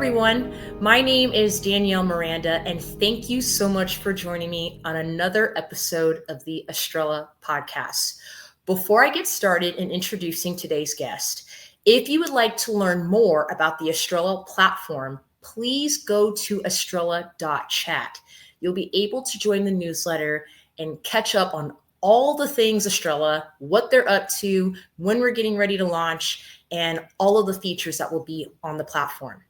everyone. My name is Danielle Miranda, and thank you so much for joining me on another episode of the Estrella podcast. Before I get started in introducing today's guest, if you would like to learn more about the Estrella platform, please go to estrella.chat. You'll be able to join the newsletter and catch up on all the things Estrella, what they're up to, when we're getting ready to launch, and all of the features that will be on the platform.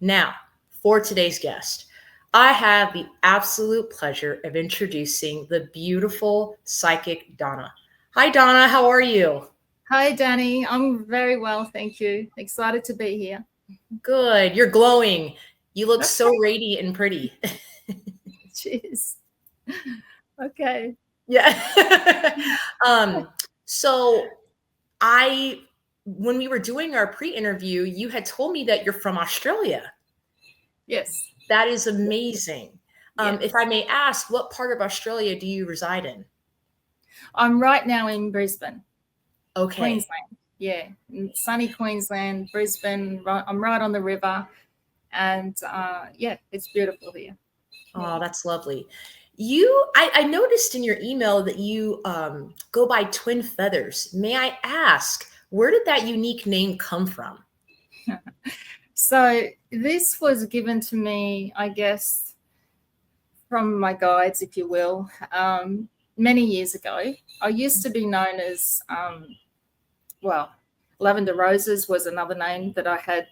Now, for today's guest, I have the absolute pleasure of introducing the beautiful psychic Donna. Hi, Donna. How are you? Hi, Danny. I'm very well, thank you. Excited to be here. Good. You're glowing. You look so radiant and pretty. Cheers. Okay. Yeah. So when we were doing our pre-interview, you had told me that you're from Australia. Yes. That is amazing. Yes. If I may ask, what part of Australia do you reside in? I'm right now in Brisbane. Okay. Queensland. Yeah. In sunny Queensland, Brisbane. I'm right on the river. And it's beautiful here. Oh, that's lovely. I noticed in your email that you go by Twin Featherz. May I ask, where did that unique name come from? So this was given to me, I guess, from my guides, if you will, many years ago. I used to be known as, Lavender Roses was another name that I had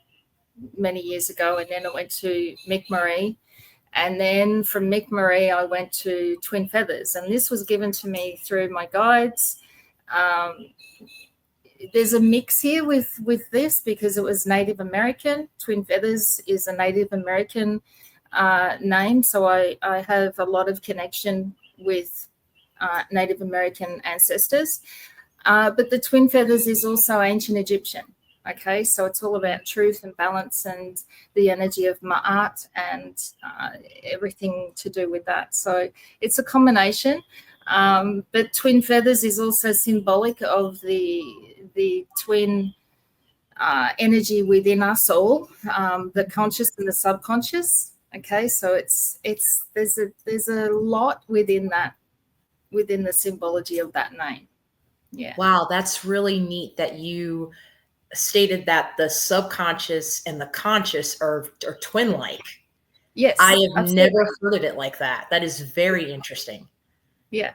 many years ago. And then I went to Mick Marie. And then from Mick Marie, I went to Twin Featherz. And this was given to me through my guides. There's a mix here with this because it was Native American. Twin Featherz is a Native American name. So I have a lot of connection with Native American ancestors. But the Twin Featherz is also ancient Egyptian. Okay, so it's all about truth and balance and the energy of Ma'at and everything to do with that. So it's a combination. But Twin Featherz is also symbolic of the twin energy within us all, the conscious and the subconscious. Okay, so there's a lot within the symbology of that name. Yeah. Wow, that's really neat that you stated that the subconscious and the conscious are twin-like. Yes, I have absolutely. never heard of it like that. That is very interesting. Yeah.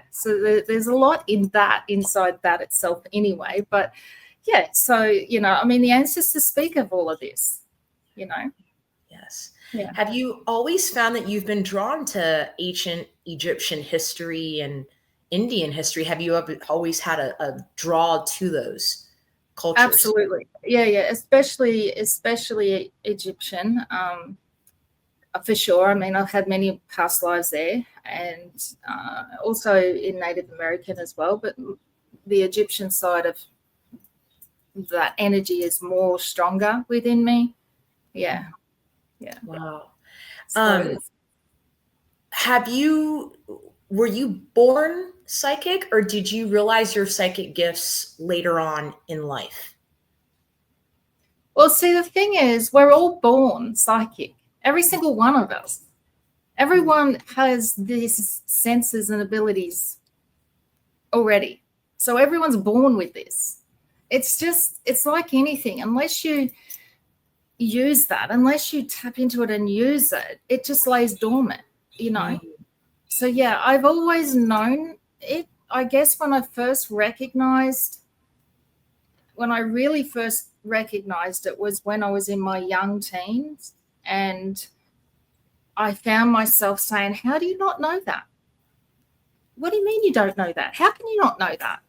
So there's a lot inside that itself anyway. But yeah, so, the ancestors speak of all of this, Yes. Yeah. Have you always found that you've been drawn to ancient Egyptian history and Indian history? Have you always had a draw to those cultures? Absolutely. Yeah. Especially Egyptian, for sure. I mean, I've had many past lives there, and also in Native American as well. But the Egyptian side of that energy is more stronger within me. Yeah. Wow. So Were you born psychic, or did you realize your psychic gifts later on in life? Well, see, the thing is, we're all born psychic. Every single one of us. Everyone has these senses and abilities already. So everyone's born with this. It's like anything. Unless you use that, unless you tap into it and use it, it just lays dormant, So yeah, I've always known it. I guess when I really first recognized it was when I was in my young teens, and I found myself saying, how do you not know that? What do you mean you don't know that? How can you not know that?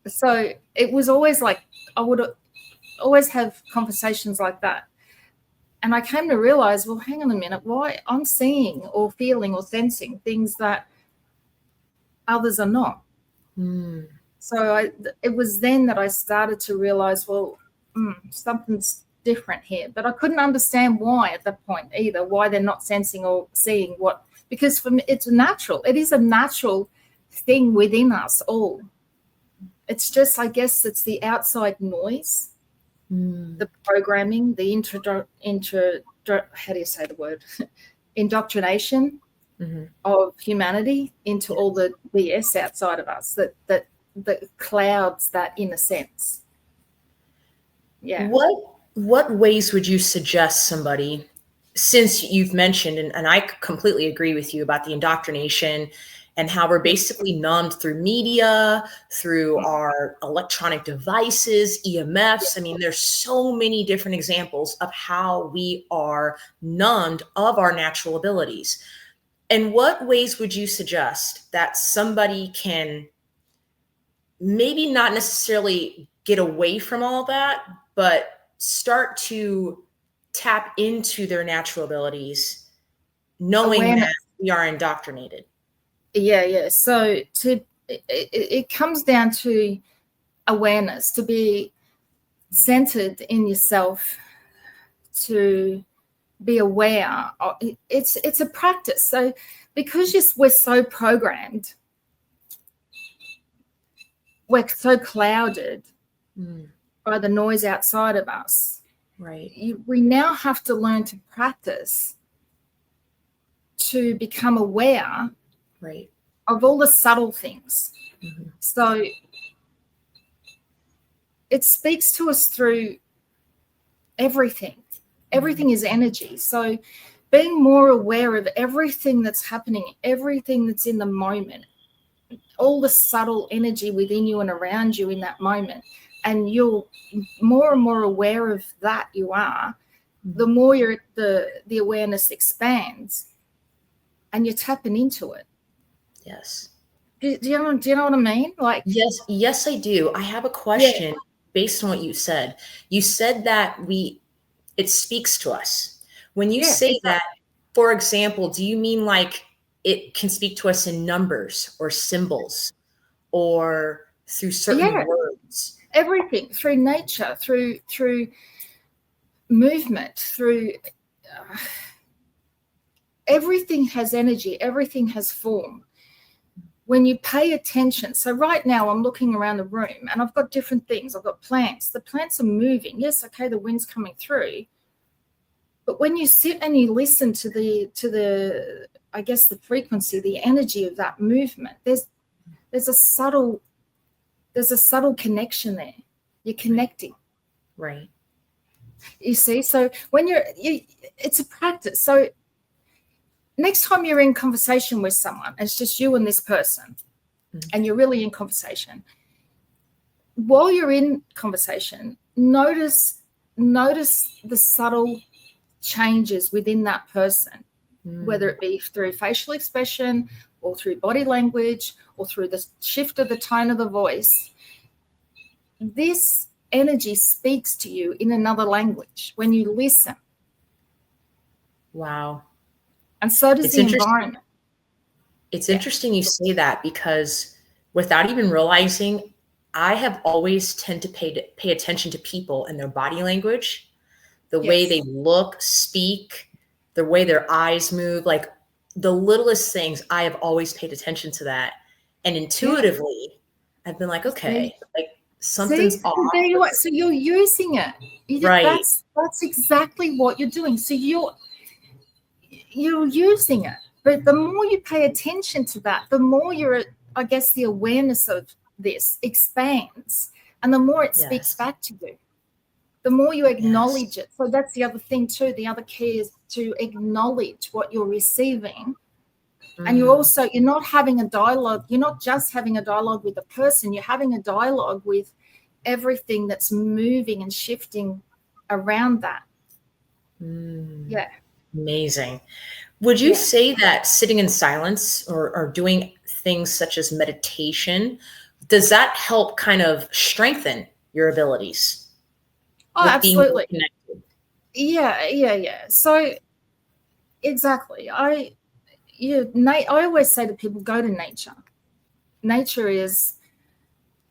So it was always like I would always have conversations like that. And I came to realize, well, hang on a minute, why I'm seeing or feeling or sensing things that others are not. So it was then that I started to realize, well, something's different here. But I couldn't understand why at that point either, why they're not sensing or seeing what, because for me, it's natural. It is a natural thing within us all. It's just, I guess, it's the outside noise the programming, the how do you say the word? Indoctrination of humanity into all the BS outside of us that clouds that inner sense. Yeah. What ways would you suggest somebody, since you've mentioned, and I completely agree with you about the indoctrination and how we're basically numbed through media, through our electronic devices, EMFs. I mean, there's so many different examples of how we are numbed of our natural abilities. And what ways would you suggest that somebody can maybe not necessarily get away from all that, but start to tap into their natural abilities, knowing Awareness. that we are indoctrinated? Yeah. So it comes down to awareness, to be centered in yourself, to be aware. It's a practice. So because we're so programmed, we're so clouded by the noise outside of us. Right. We now have to learn to practice to become aware of all the subtle things. So it speaks to us through everything. Everything is energy. So being more aware of everything that's happening, everything that's in the moment, all the subtle energy within you and around you in that moment, and you're more and more aware of that you are, the more the awareness expands and you're tapping into it. Yes. Do you know what I mean? Like, yes, I do. I have a question based on what you said. You said that it speaks to us. When you say that, for example, do you mean like it can speak to us in numbers or symbols or through certain words? Everything, through nature, through movement, through everything has energy, everything has form. When you pay attention, so right now I'm looking around the room and I've got different things. I've got plants. The plants are moving. Yes, okay, the wind's coming through. But when you sit and you listen to the I guess the frequency, the energy of that movement, there's a subtle connection there. You're connecting. Right. You see, so when it's a practice. So next time you're in conversation with someone, it's just you and this person, and you're really in conversation. While you're in conversation, notice the subtle changes within that person, whether it be through facial expression or through body language or through the shift of the tone of the voice. This energy speaks to you in another language when you listen. Wow. And so does the environment. It's interesting you say that, because without even realizing, I have always tended to pay attention to people and their body language, the way they look, speak, the way their eyes move, like the littlest things. I have always paid attention to that. And intuitively, I've been like, okay, like something's off. There you are. So you're using it. Right. That's exactly what you're doing. So you're using it. But the more you pay attention to that, the more I guess the awareness of this expands, and the more it speaks back to you, the more you acknowledge it. So that's the other thing too. The other key is to acknowledge what you're receiving. And you're not having a dialogue. You're not just having a dialogue with the person. You're having a dialogue with everything that's moving and shifting around that. Yeah. Amazing. Would you say that sitting in silence or doing things such as meditation, does that help kind of strengthen your abilities? Oh, absolutely. Yeah. So exactly. I always say to people, go to nature. Nature is,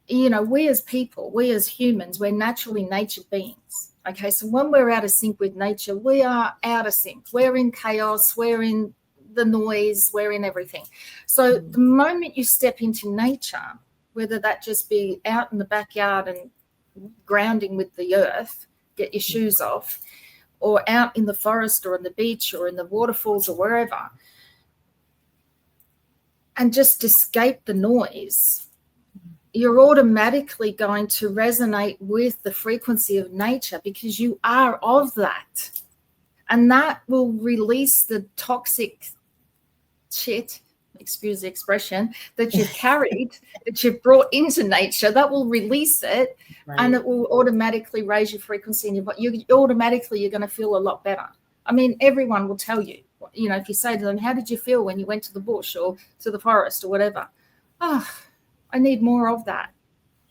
we as people, we as humans, we're naturally nature beings. Okay, so when we're out of sync with nature, we are out of sync. We're in chaos, we're in the noise, we're in everything. So the moment you step into nature, whether that just be out in the backyard and grounding with the earth, get your shoes off, or out in the forest or on the beach or in the waterfalls or wherever, and just escape the noise, you're automatically going to resonate with the frequency of nature, because you are of that. And that will release the toxic shit, excuse the expression, that you've carried, that you've brought into nature. That will release it, right. And it will automatically raise your frequency in your body. You're going to feel a lot better. I mean, everyone will tell you, if you say to them, how did you feel when you went to the bush or to the forest or whatever? Oh, I need more of that.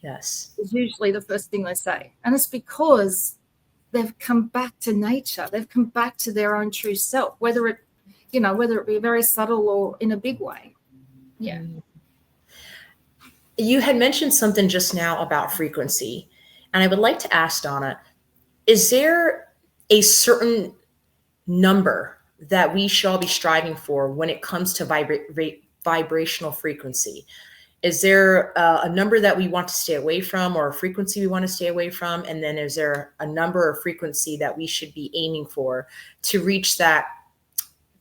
Yes. It's usually the first thing they say. And it's because they've come back to nature. They've come back to their own true self, whether it be very subtle or in a big way. Yeah. You had mentioned something just now about frequency. And I would like to ask Donna, is there a certain number that we shall be striving for when it comes to vibrational frequency? Is there a number that we want to stay away from, or a frequency we want to stay away from? And then is there a number or frequency that we should be aiming for to reach that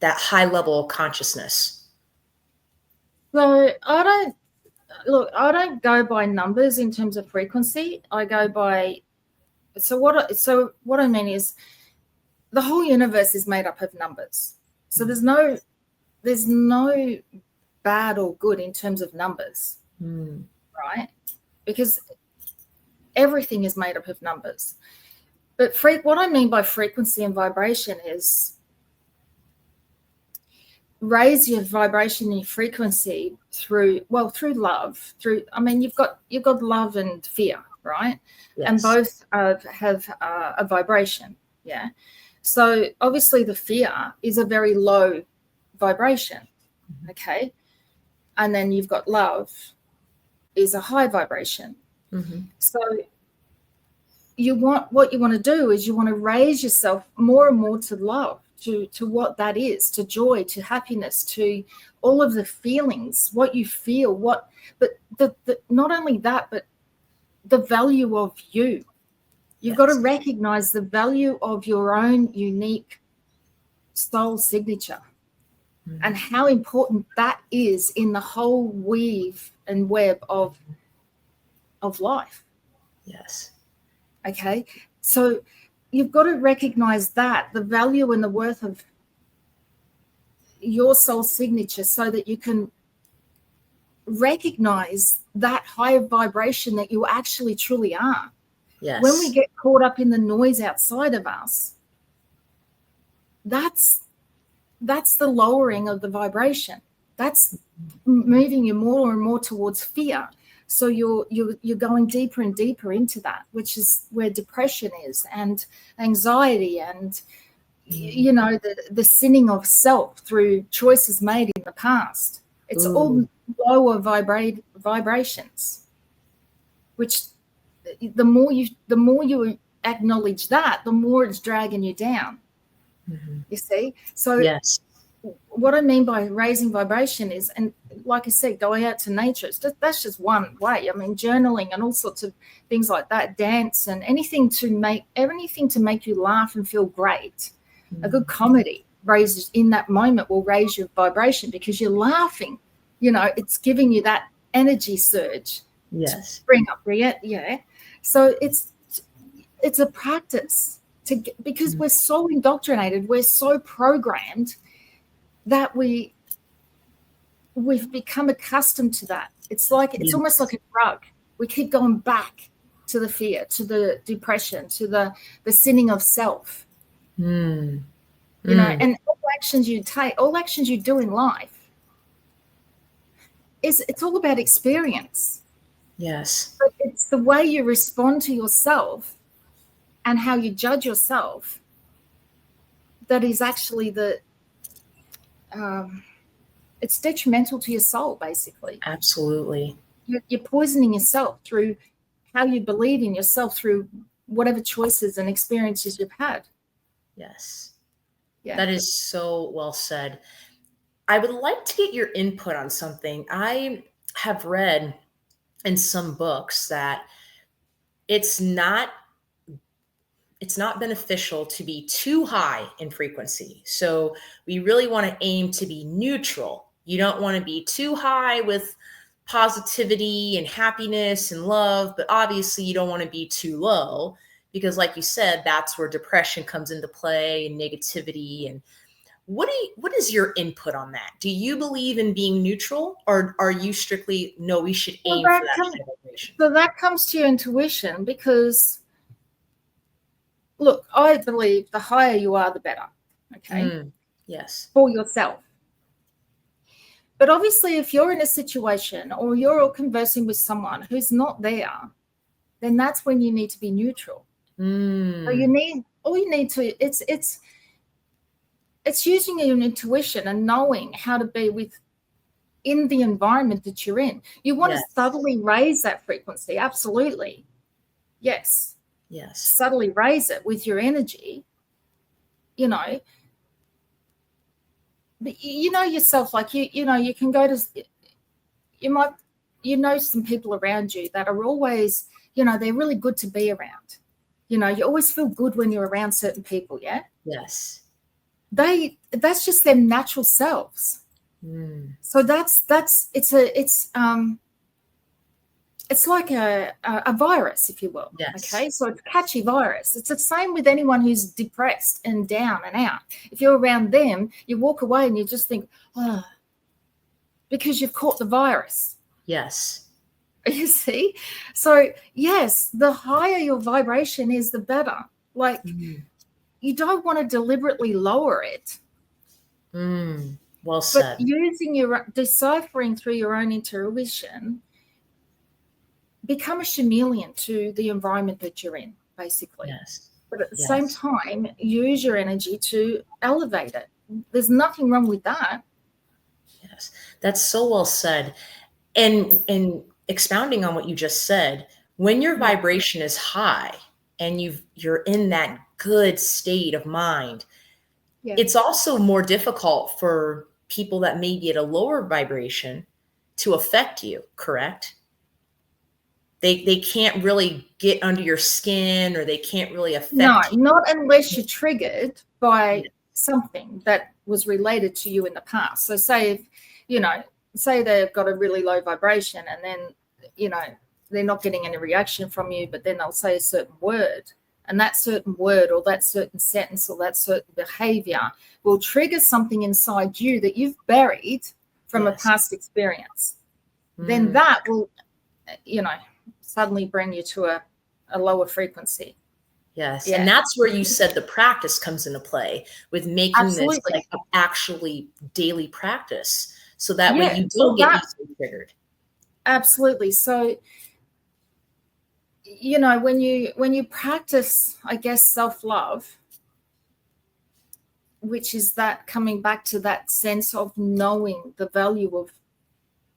high level of consciousness? So I don't go by numbers in terms of frequency. I go by, so what I mean is, the whole universe is made up of numbers. So there's no bad or good in terms of numbers, right? Because everything is made up of numbers. But what I mean by frequency and vibration is raise your vibration and your frequency through love. You've got love and fear, right? Yes. And both have a vibration, yeah. So obviously the fear is a very low vibration, okay? And then you've got love is a high vibration. Mm-hmm. So what you want to do is you want to raise yourself more and more to love, to what that is, to joy, to happiness, to all of the feelings, what you feel, but not only that, but the value of you. You've got to recognize the value of your own unique soul signature, and how important that is in the whole weave and web of life. Yes. Okay. So you've got to recognize that, the value and the worth of your soul signature, so that you can recognize that higher vibration that you actually truly are. Yes. When we get caught up in the noise outside of us, that's the lowering of the vibration. That's moving you more and more towards fear. So you're going deeper and deeper into that, which is where depression is, and anxiety, and the sinning of self through choices made in the past. It's all lower vibrations, which the more you acknowledge that, the more it's dragging you down. Mm-hmm. You see? So yes. What I mean by raising vibration is, and like I said, going out to nature, that's just one way. I mean, journaling and all sorts of things like that, dance, and anything to make you laugh and feel great. Mm-hmm. A good comedy raises, in that moment, will raise your vibration, because you're laughing. It's giving you that energy surge. Yes. To bring up, yeah. So it's a practice because we're so indoctrinated, we're so programmed that we've become accustomed to that. It's almost like a drug. We keep going back to the fear, to the depression, to the sinning of self. And all actions you take, all actions you do in life, it's all about experience. Yes. But it's the way you respond to yourself and how you judge yourself that is actually it's detrimental to your soul, basically. Absolutely. You're poisoning yourself through how you believe in yourself, through whatever choices and experiences you've had. Yes. Yeah. That is so well said. I would like to get your input on something. I have read in some books that it's not beneficial to be too high in frequency. So we really want to aim to be neutral. You don't want to be too high with positivity and happiness and love, but obviously you don't want to be too low, because like you said, that's where depression comes into play and negativity. And what is your input on that? Do you believe in being neutral, or are you strictly, no, we should aim for that high vibration? So that comes to your intuition, because look, I believe the higher you are, the better. Okay. Yes. For yourself. But obviously, if you're in a situation or you're conversing with someone who's not there, then that's when you need to be neutral. So you need to, it's using your intuition and knowing how to be in the environment that you're in. You want to subtly raise that frequency. Absolutely. Yes. Subtly raise it with your energy, but you know yourself, like you can go to, some people around you that are always, they're really good to be around. You always feel good when you're around certain people. Yes. That's just their natural selves. So it's like a virus, if you will. Okay, so it's a catchy virus. It's the same with anyone who's depressed and down and out. If you're around them, you walk away and you just think, oh, because you've caught the virus. Yes. You see? So yes, the higher your vibration is, the better. Like you don't want to deliberately lower it. Well said. But deciphering through your own intuition, become a chameleon to the environment that you're in, basically. Yes. But at the same time, use your energy to elevate it. There's nothing wrong with that. Yes, that's so well said. And expounding on what you just said, when your vibration is high and you're in that good state of mind, it's also more difficult for people that may be at a lower vibration to affect you, correct? They can't really get under your skin, or they can't really affect you. Not unless you're triggered by something that was related to you in the past. So say they've got a really low vibration, and then, they're not getting any reaction from you, but then they'll say a certain word, and that certain word or that certain sentence or that certain behavior will trigger something inside you that you've buried from a past experience. Then that will, suddenly bring you to a lower frequency. Yes. And that's where you said the practice comes into play, with making this like an actually daily practice, so that way you don't get easily triggered. Absolutely. So, when you practice, I guess, self-love, which is that coming back to that sense of knowing the value of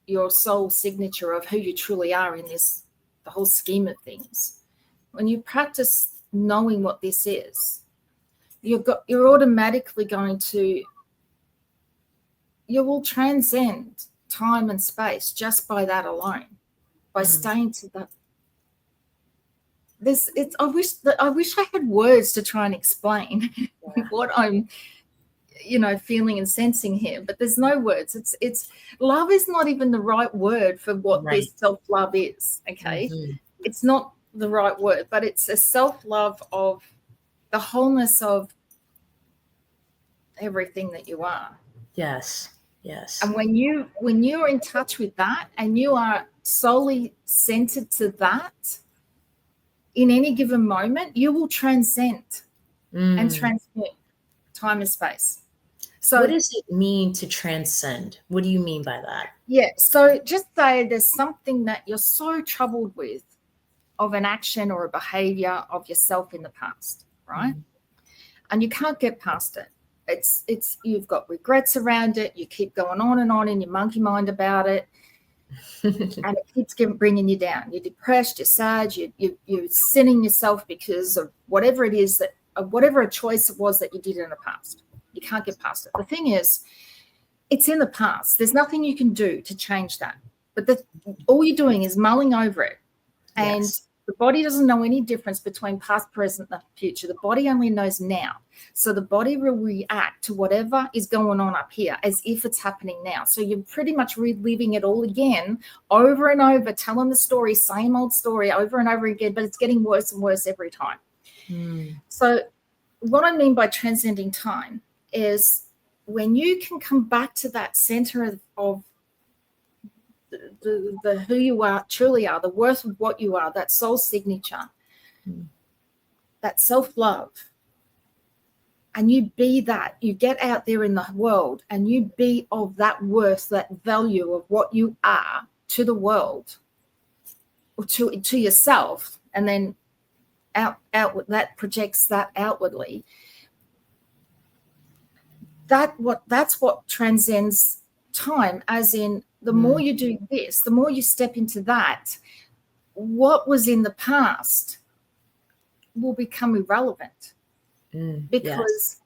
your soul signature of who you truly are in the whole scheme of things. When you practice knowing what this is, you're automatically going to, you will transcend time and space just by that alone, by staying to that. I wish I had words to try and explain what I'm feeling and sensing here, but there's no words. It's love is not even the right word for what this self-love is. Okay. It's not the right word, but it's a self-love of the wholeness of everything that you are. Yes. And when you're in touch with that, and you are solely centered to that in any given moment, you will transcend and transmute time and space. So what does it mean to transcend? What do you mean by that? Yeah. So just say there's something that you're so troubled with, of an action or a behavior of yourself in the past, right? And you can't get past it. It's you've got regrets around it. You keep going on and on in your monkey mind about it. And it keeps bringing you down. You're depressed, you're sad, you're sinning yourself because of whatever it is whatever a choice it was that you did in the past. You can't get past it. The thing is, it's in the past. There's nothing you can do to change that. But all you're doing is mulling over it and The body doesn't know any difference between past, present, and future. The body only knows now. So the body will react to whatever is going on up here as if it's happening now. So you're pretty much reliving it all again, over and over, telling the story, same old story over and over again, but it's getting worse and worse every time. So what I mean by transcending time is when you can come back to that center of the who you are, truly are, the worth of what you are, that soul signature, that self-love, and you be that, you get out there in the world and you be of that worth, that value of what you are to the world, or to yourself, and then out that projects that outwardly. That's what transcends time, as in the more you do this, the more you step into that, what was in the past will become irrelevant, because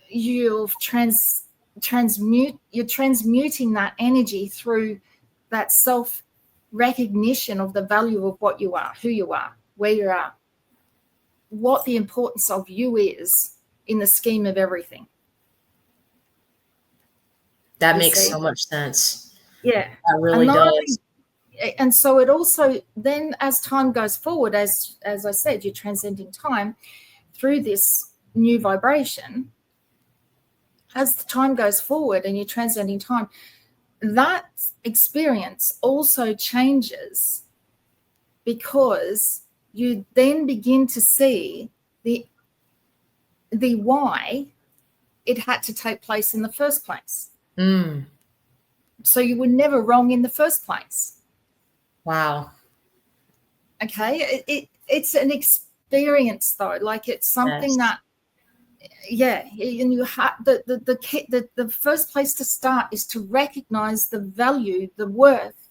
you're transmuting that energy through that self recognition of the value of what you are, who you are, where you are, what the importance of you is in the scheme of everything. That makes so much sense. Yeah. That really does. And so it also then, as time goes forward, as I said, you're transcending time through this new vibration. As the time goes forward and you're transcending time, that experience also changes, because you then begin to see the why it had to take place in the first place. So you were never wrong in the first place. Wow. Okay. It's an experience though. Like, it's something that, and you have the first place to start is to recognize the value, the worth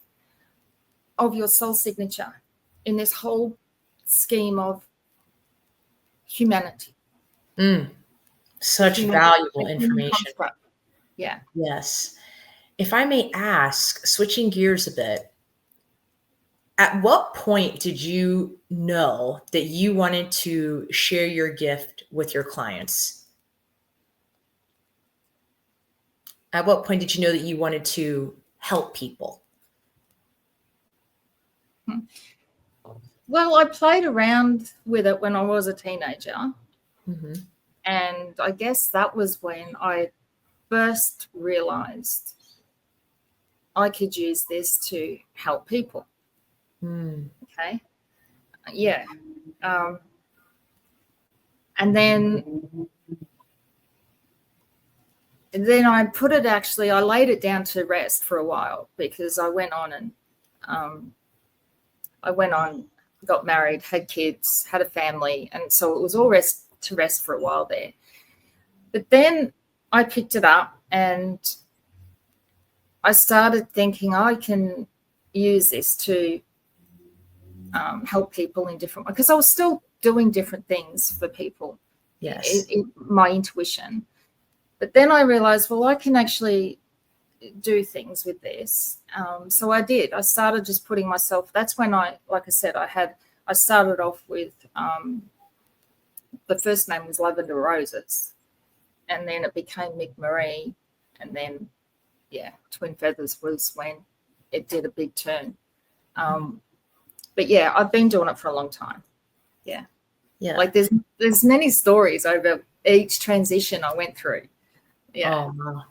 of your soul signature in this whole scheme of humanity. Such valuable information. Yeah. Yes. If I may ask, switching gears a bit, at what point did you know that you wanted to share your gift with your clients? At what point did you know that you wanted to help people? Well, I played around with it when I was a teenager. And I guess that was when I first realized I could use this to help people. Okay. Yeah. And then I put it, actually, I laid it down to rest for a while, because I went on and got married, had kids, had a family. And so it was all to rest for a while there. But then I picked it up and I started thinking I can use this to help people in different ways, because I was still doing different things for people. Yes. In my intuition. But then I realized, well, I can actually do things with this. So I did. I started just putting myself, that's when I started off with, the first name was Lavender Roses, and then it became Mick Marie, and then, Twin Featherz was when it did a big turn. But yeah, I've been doing it for a long time. Yeah. Like, there's many stories over each transition I went through. Yeah. Oh, wow.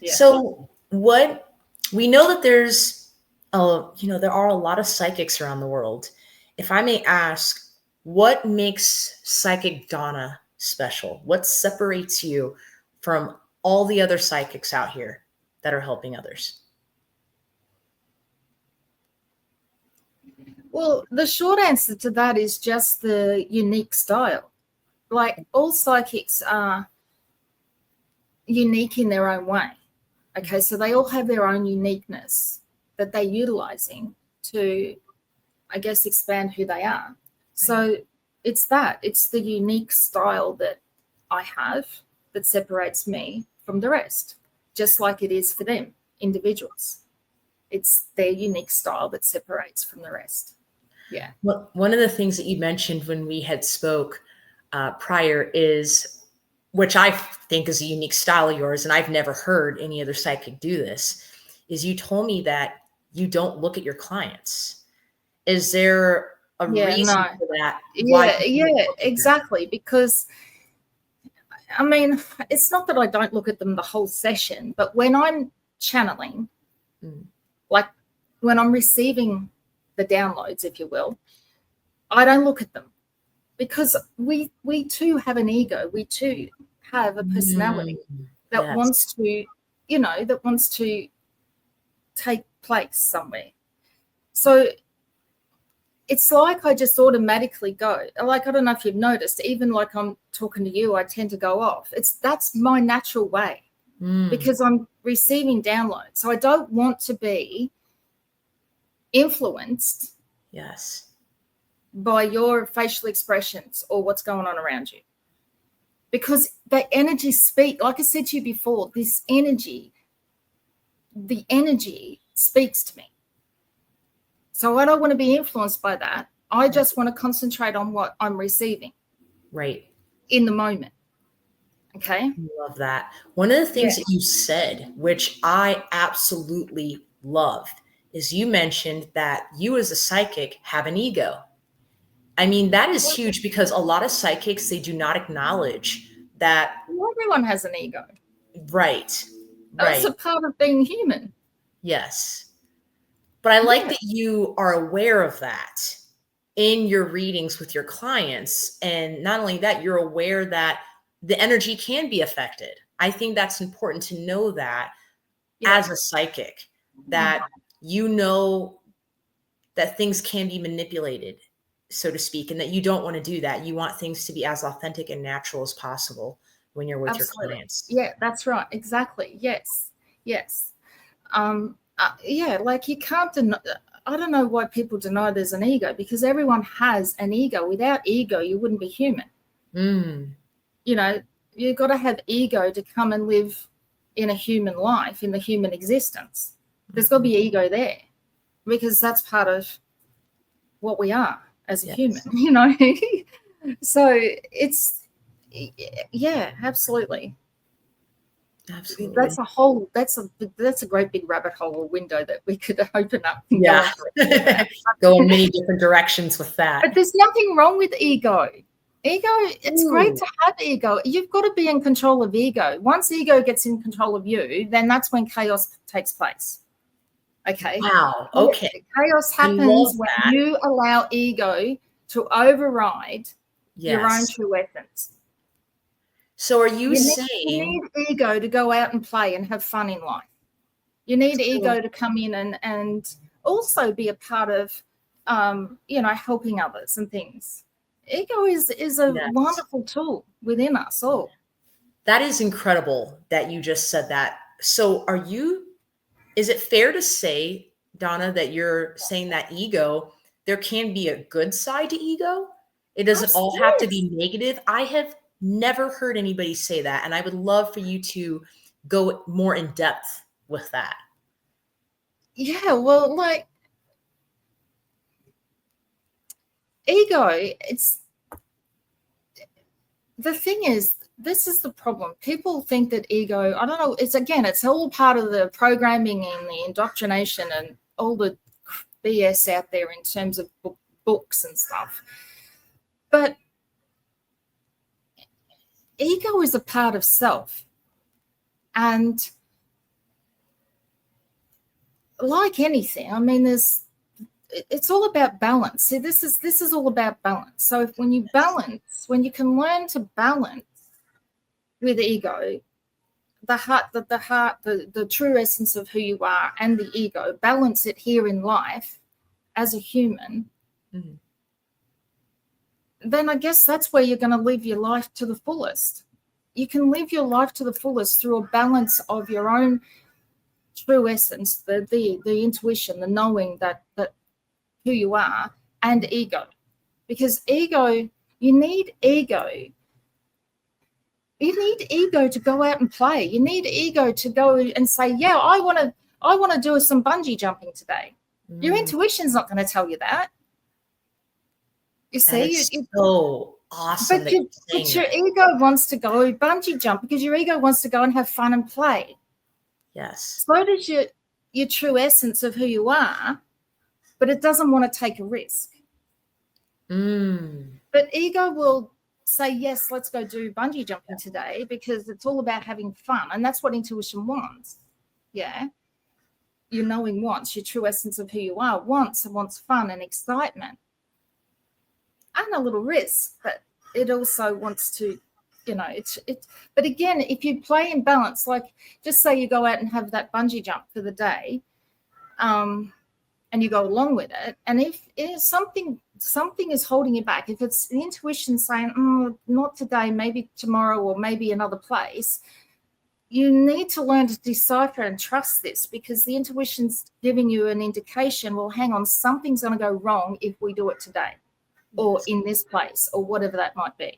Yeah. So we know that there's, there are a lot of psychics around the world. If I may ask, what makes Psychic Donna special? What separates you from all the other psychics out here that are helping others? Well, the short answer to that is just the unique style. Like, all psychics are unique in their own way. Okay, so they all have their own uniqueness that they're utilizing to, I guess, expand who they are. So it's the unique style that I have that separates me from the rest, just like it is for them, individuals. It's their unique style that separates from the rest. Yeah. Well, one of the things that you mentioned when we had spoke prior is, which I think is a unique style of yours, and I've never heard any other psychic do this, is you told me that you don't look at your clients. Is there a Yeah, reason no. for that? Why Yeah, you don't yeah, look at them? exactly. Because I mean, it's not that I don't look at them the whole session, but when I'm channeling, Mm. like when I'm receiving the downloads, if you will, I don't look at them, because we too have an ego. We too have a personality that Yes. wants to, you know, that wants to take place somewhere. So it's like I just automatically go. Like, I don't know if you've noticed, even like I'm talking to you, I tend to go off. That's my natural way, because I'm receiving downloads. So I don't want to be influenced Yes. by your facial expressions or what's going on around you. Because the energy like I said to you before, this energy, the energy speaks to me. So I don't want to be influenced by that. I just want to concentrate on what I'm receiving. Right. In the moment. Okay. Love that. One of the things Yeah. that you said, which I absolutely loved, is you mentioned that you as a psychic have an ego. I mean, that is huge, because a lot of psychics, they do not acknowledge that. Well, everyone has an ego. Right. That's Right. a part of being human. Yes. But I like Yeah. that you are aware of that in your readings with your clients. And not only that, you're aware that the energy can be affected. I think that's important to know that as a psychic, that you know that things can be manipulated, so to speak, and that you don't want to do that. You want things to be as authentic and natural as possible when you're with Absolutely. your clients. Yeah, that's right. Exactly. Yes. Yes. Yeah, like you can't deny. I don't know why people deny there's an ego, because everyone has an ego. Without ego, you wouldn't be human. You know, you've got to have ego to come and live in a human life, in the human existence. There's got to be ego there, because that's part of what we are as a human, you know. So it's, yeah, absolutely. Absolutely. That's a great big rabbit hole or window that we could open up and Yeah. Go in many different directions with that. But there's nothing wrong with ego. It's great to have ego. You've got to be in control of ego. Once ego gets in control of you, then that's when chaos takes place. Okay. Wow. Okay. Chaos happens when you allow ego to override your own true essence. So are you saying you need ego to go out and play and have fun in life? You need ego to come in and also be a part of, helping others and things. Ego is a wonderful tool within us all. That is incredible that you just said that. So is it fair to say, Donna, that you're saying that ego, there can be a good side to ego? It doesn't all have to be negative. I have never heard anybody say that. And I would love for you to go more in depth with that. Yeah, well, like, ego, the thing is, this is the problem. People think that ego, I don't know, it's all part of the programming and the indoctrination and all the BS out there in terms of books and stuff. But ego is a part of self. And like anything, I mean, it's all about balance. See, this is all about balance. So when you can learn to balance with ego, the true essence of who you are and the ego, balance it here in life as a human, then I guess that's where you're going to live your life to the fullest. You can live your life to the fullest through a balance of your own true essence, the intuition, the knowing that who you are, and ego. Because ego, you need ego. You need ego to go out and play. You need ego to go and say, yeah, I want to do some bungee jumping today. Your intuition's not going to tell you that. You That see, is so awesome that you're saying but your that. ego wants to go bungee jump because your ego wants to go and have fun and play. Yes. So does your true essence of who you are, but it doesn't want to take a risk. But ego will say, yes, let's go do bungee jumping today because it's all about having fun. And that's what intuition wants. Yeah. Your knowing wants, your true essence of who you are wants fun and excitement and a little risk, but it also wants to, but again, if you play in balance, like just say you go out and have that bungee jump for the day, and you go along with it, and if something is holding you back, if it's the intuition saying, not today, maybe tomorrow, or maybe another place, you need to learn to decipher and trust this, because the intuition's giving you an indication, well, hang on, something's going to go wrong if we do it today, or in this place, or whatever that might be.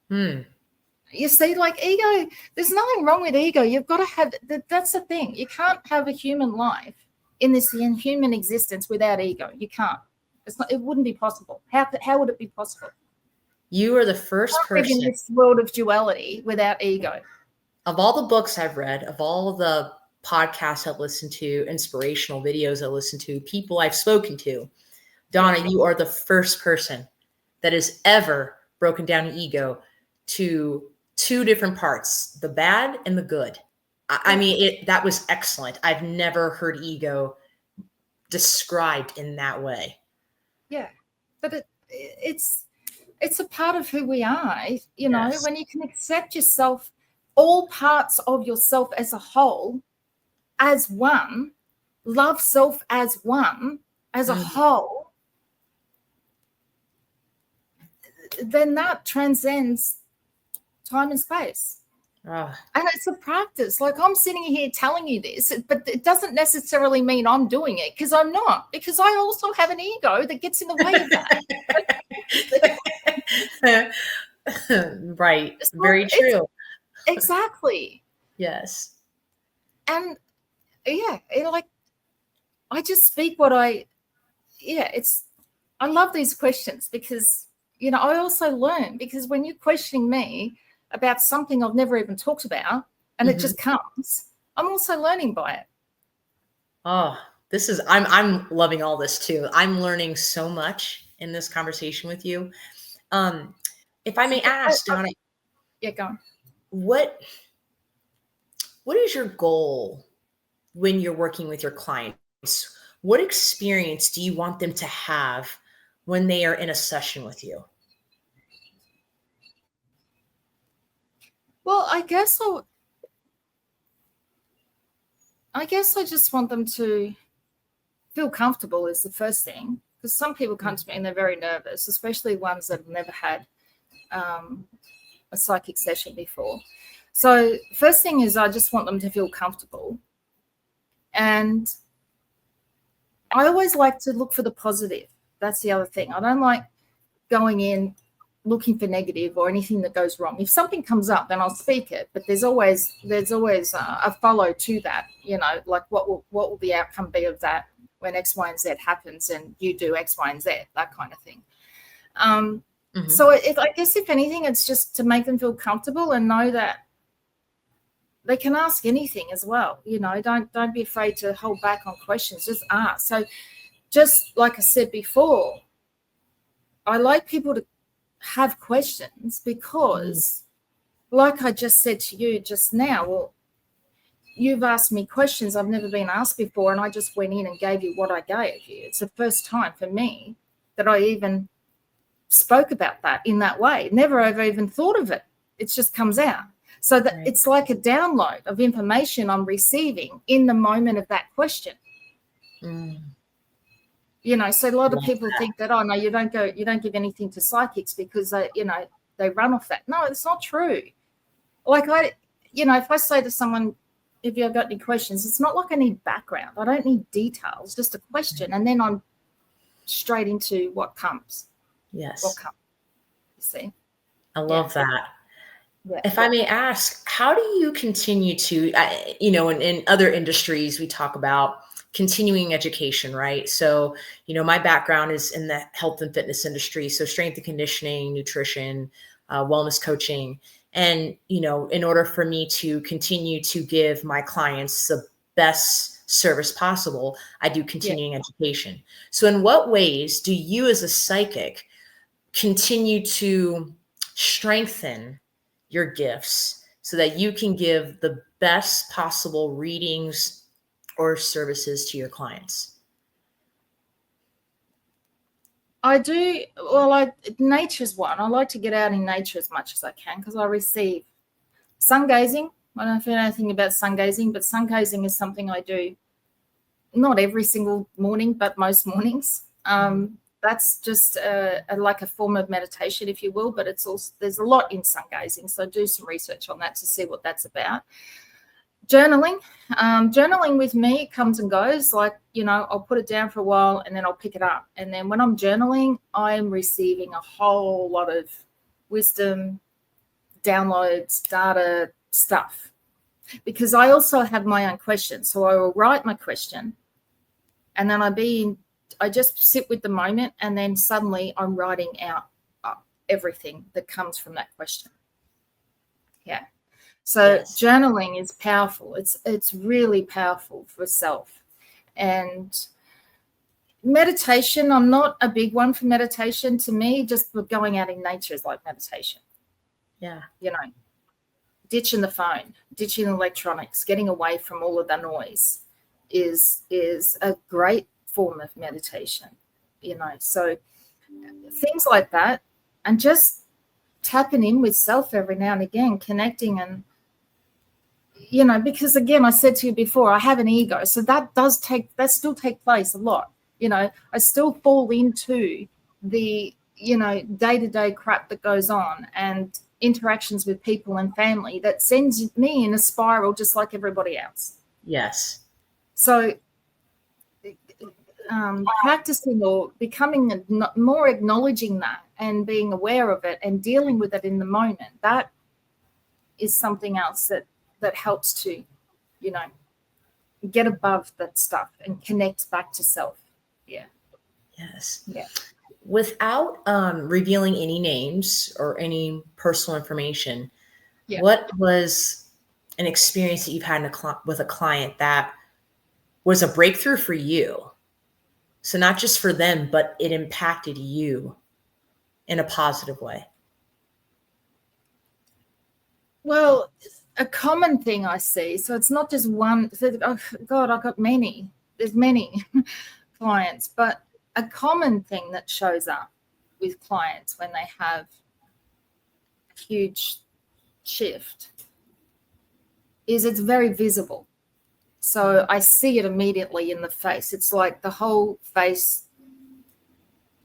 You see, like ego, there's nothing wrong with ego. You've got to have, that's the thing. You can't have a human life in this human existence without ego. You can't. It wouldn't be possible. How would it be possible? You are the first person in this world of duality without ego. Of all the books I've read, of all the podcasts I've listened to, inspirational videos I listen to, people I've spoken to, Donna, you are the first person that has ever broken down ego to two different parts, the bad and the good. I mean, that was excellent. I've never heard ego described in that way. Yeah, but it's a part of who we are. You know, when you can accept yourself, all parts of yourself as a whole, as one, love self as one, as a whole, then that transcends time and space. And it's a practice. Like, I'm sitting here telling you this, but it doesn't necessarily mean I'm doing it, because I'm not, because I also have an ego that gets in the way of that. Right. Very true. Exactly. Yes. And yeah, I just speak what I love these questions, because, I also learn, because when you're questioning me about something I've never even talked about, and it just comes, I'm also learning by it. Oh, I'm loving all this too. I'm learning so much in this conversation with you. If I may ask, Donna, go on. What is your goal when you're working with your clients? What experience do you want them to have when they are in a session with you? Well, I guess I just want them to feel comfortable is the first thing, because some people come to me and they're very nervous, especially ones that have never had a psychic session before. So first thing is, I just want them to feel comfortable. And I always like to look for the positive. That's the other thing. I don't like going in looking for negative or anything that goes wrong. If something comes up, then I'll speak it. But there's always a follow to that. Like what will the outcome be of that when X, Y, and Z happens, and you do X, Y, and Z, that kind of thing. So I guess if anything, it's just to make them feel comfortable and know that they can ask anything as well. Don't be afraid to hold back on questions. Just ask. So just like I said before, I like people to have questions, because like I just said to you just now, well, you've asked me questions I've never been asked before, and I just went in and gave you what I gave you. It's the first time for me that I even spoke about that in that way. Never ever even thought of it. It just comes out. So that it's like a download of information I'm receiving in the moment of that question. So a lot of people think that, oh no, you don't give anything to psychics because they run off that. No, it's not true. Like if I say to someone, if you've got any questions, it's not like I need background. I don't need details, just a question. And then I'm straight into what comes. Yes. What comes. You see? I love that. Yeah. If I may ask, how do you continue to, in other industries, we talk about continuing education, right? So, my background is in the health and fitness industry. So strength and conditioning, nutrition, wellness coaching. And, in order for me to continue to give my clients the best service possible, I do continuing education. So in what ways do you as a psychic continue to strengthen your gifts so that you can give the best possible readings or services to your clients? I do. Well, nature's one. I like to get out in nature as much as I can because I receive sun gazing. I don't know if you know anything about sun gazing, but sun gazing is something I do not every single morning, but most mornings. That's just like a form of meditation, if you will, but it's also, there's a lot in sun gazing. So do some research on that to see what that's about. Journaling. Journaling with me comes and goes. Like, I'll put it down for a while and then I'll pick it up. And then when I'm journaling, I'm receiving a whole lot of wisdom, downloads, data, stuff. Because I also have my own questions. So I will write my question and then I just sit with the moment, and then suddenly I'm writing out everything that comes from that question. Yeah. So journaling is powerful. It's really powerful for self. And meditation, I'm not a big one for meditation. To me, just going out in nature is like meditation. Yeah. Ditching the phone, ditching electronics, getting away from all of the noise is a great form of meditation. So things like that, and just tapping in with self every now and again, connecting. And because again, I said to you before, I have an ego, so that still take place a lot. I still fall into the day-to-day crap that goes on and interactions with people and family that sends me in a spiral just like everybody else. Yes. So practicing or becoming more acknowledging that and being aware of it and dealing with it in the moment, that is something else that helps to get above that stuff and connect back to self. Yes. Yeah. Without revealing any names or any personal information, what was an experience that you've had with a client that was a breakthrough for you? So not just for them, but it impacted you in a positive way. Well, a common thing I see, so it's not just one. Oh God, I've got many. There's many clients, but a common thing that shows up with clients when they have a huge shift is it's very visible. So I see it immediately in the face. It's like the whole face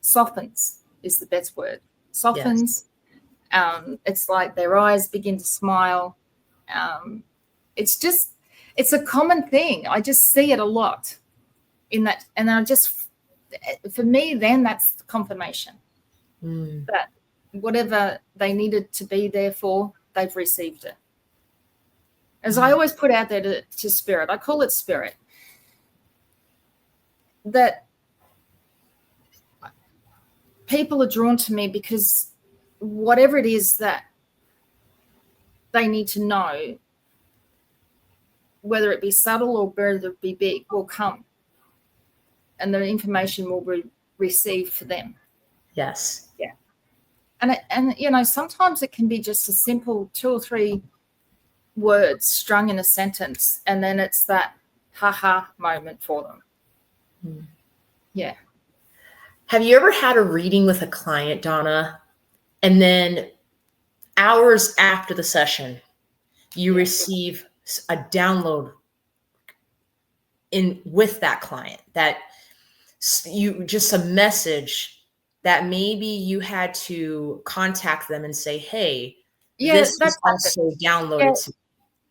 softens is the best word. Softens. Yes. It's like their eyes begin to smile. It's a common thing. I just see it a lot in that. And for me, then that's confirmation that whatever they needed to be there for, they've received it. As I always put out there to spirit, I call it spirit, that people are drawn to me because whatever it is that they need to know, whether it be subtle or whether it be big, will come. And the information will be received for them. Yes. Yeah. And sometimes it can be just a simple 2 or 3 words strung in a sentence, and then it's that ha moment for them. Yeah. Have you ever had a reading with a client, Donna, and then hours after the session, you receive a download with that client, that you just a message that maybe you had to contact them and say, hey, this was also downloaded to me?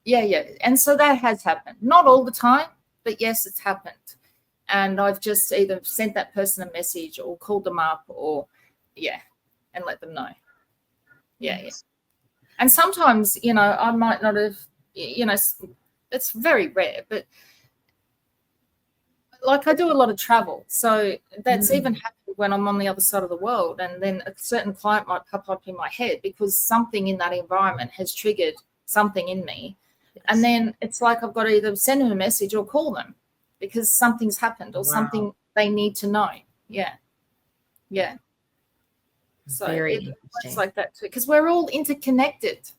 Yeah. And so that has happened. Not all the time, but yes, it's happened. And I've just either sent that person a message or called them up and let them know. Yeah. And sometimes, I might not have, it's very rare, but like I do a lot of travel, so that's even happened when I'm on the other side of the world, and then a certain client might pop up in my head because something in that environment has triggered something in me. Yes. And then it's like I've got to either send them a message or call them because something's happened or something they need to know. Yeah. So it works like that too, because we're all interconnected.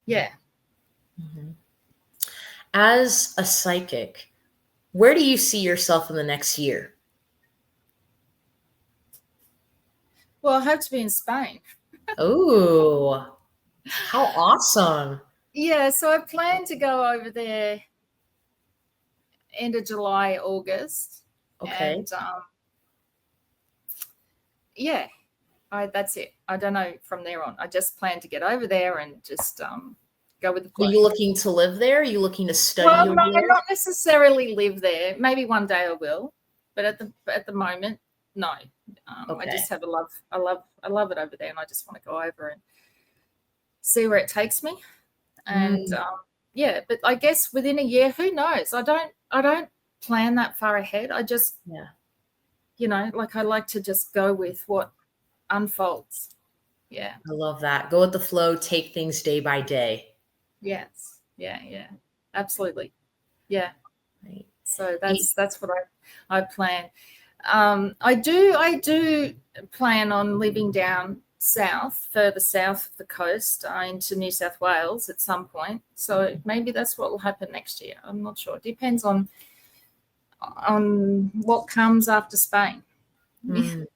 Yeah. As a psychic, where do you see yourself in the next year? Well, I hope to be in Spain. Oh, how awesome. Yeah, so I plan to go over there end of July, August. Okay. And that's it. I don't know from there on. I just plan to get over there and just go with the flow. Are you looking to live there? Are you looking to study? Well, no, not necessarily live there. Maybe one day I will, but at the moment, no. I just have I love it over there, and I just want to go over and see where it takes me. And but I guess within a year, who knows? I don't plan that far ahead. I just like I like to just go with what unfolds. Yeah. I love that. Go with the flow, take things day by day. Yes. Yeah. Absolutely. Yeah. Right. So that's what I plan. I do plan on living down south, further south of the coast, into New South Wales at some point. So maybe that's what will happen next year. I'm not sure. It depends on what comes after Spain. I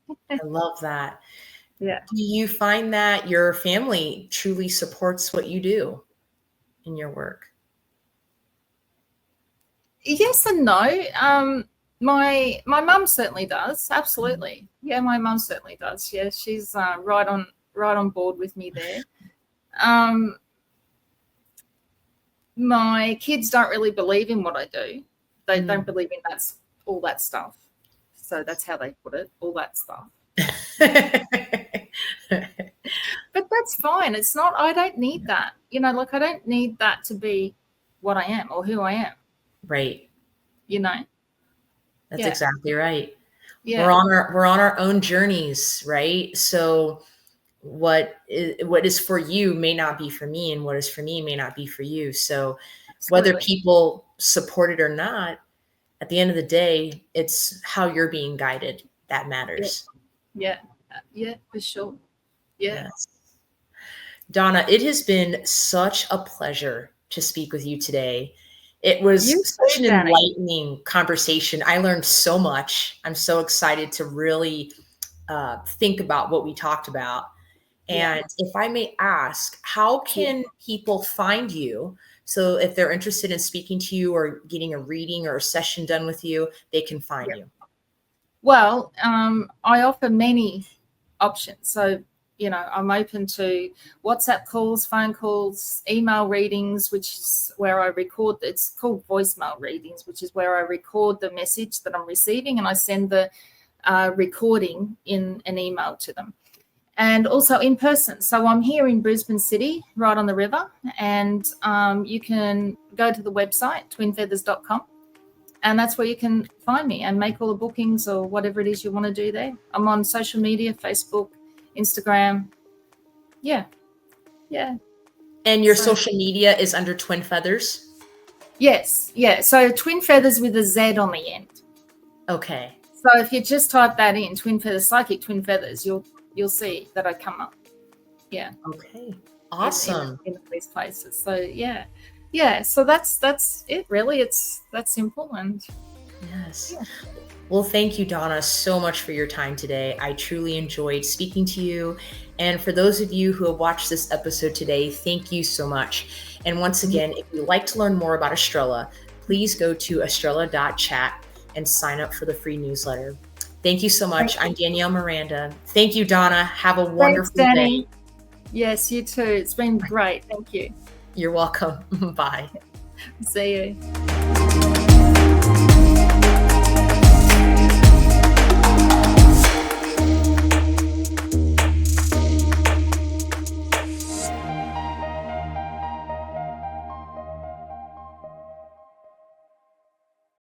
love that. Yeah. Do you find that your family truly supports what you do in your work? Yes and no. My mum certainly does. Absolutely. Yeah, my mum certainly does. Yeah, she's right on board with me there. My kids don't really believe in what I do. They don't believe in all that stuff. So that's how they put it, all that stuff. But that's fine. It's not, I don't need that. Like I don't need that to be what I am or who I am. Right. That's exactly right. Yeah. We're on our own journeys, right? So what is for you may not be for me, and what is for me may not be for you. So whether people support it or not, at the end of the day, it's how you're being guided that matters. Yeah, for sure. Yeah. Yes. Donna, it has been such a pleasure to speak with you today. It was such an enlightening conversation. I learned so much. I'm so excited to really think about what we talked about. And if I may ask, how can people find you? So if they're interested in speaking to you or getting a reading or a session done with you, they can find you. Well, I offer many options. So, I'm open to WhatsApp calls, phone calls, email readings, which is where I record. It's called voicemail readings, which is where I record the message that I'm receiving and I send the recording in an email to them. And also in person. So I'm here in Brisbane City, right on the river. And you can go to the website, twinfeathers.com. And that's where you can find me and make all the bookings or whatever it is you want to do there. I'm on social media, Facebook, Instagram. Yeah. And your social media is under Twin Featherz? Yes. Yeah. So Twin Featherz with a Z on the end. Okay. So if you just type that in, Twin Featherz, Psychic Twin Featherz, you'll see that I come up. Yeah. Okay. Awesome. In these places. So yeah. So that's it really. It's that simple. And yes. Yeah. Well, thank you, Donna, so much for your time today. I truly enjoyed speaking to you. And for those of you who have watched this episode today, thank you so much. And once again, if you'd like to learn more about Estrella, please go to estrella.chat and sign up for the free newsletter. Thank you so much. I'm Danielle Miranda. Thank you, Donna. Have a wonderful day. Yes, you too. It's been great. Thank you. You're welcome. Bye. See you.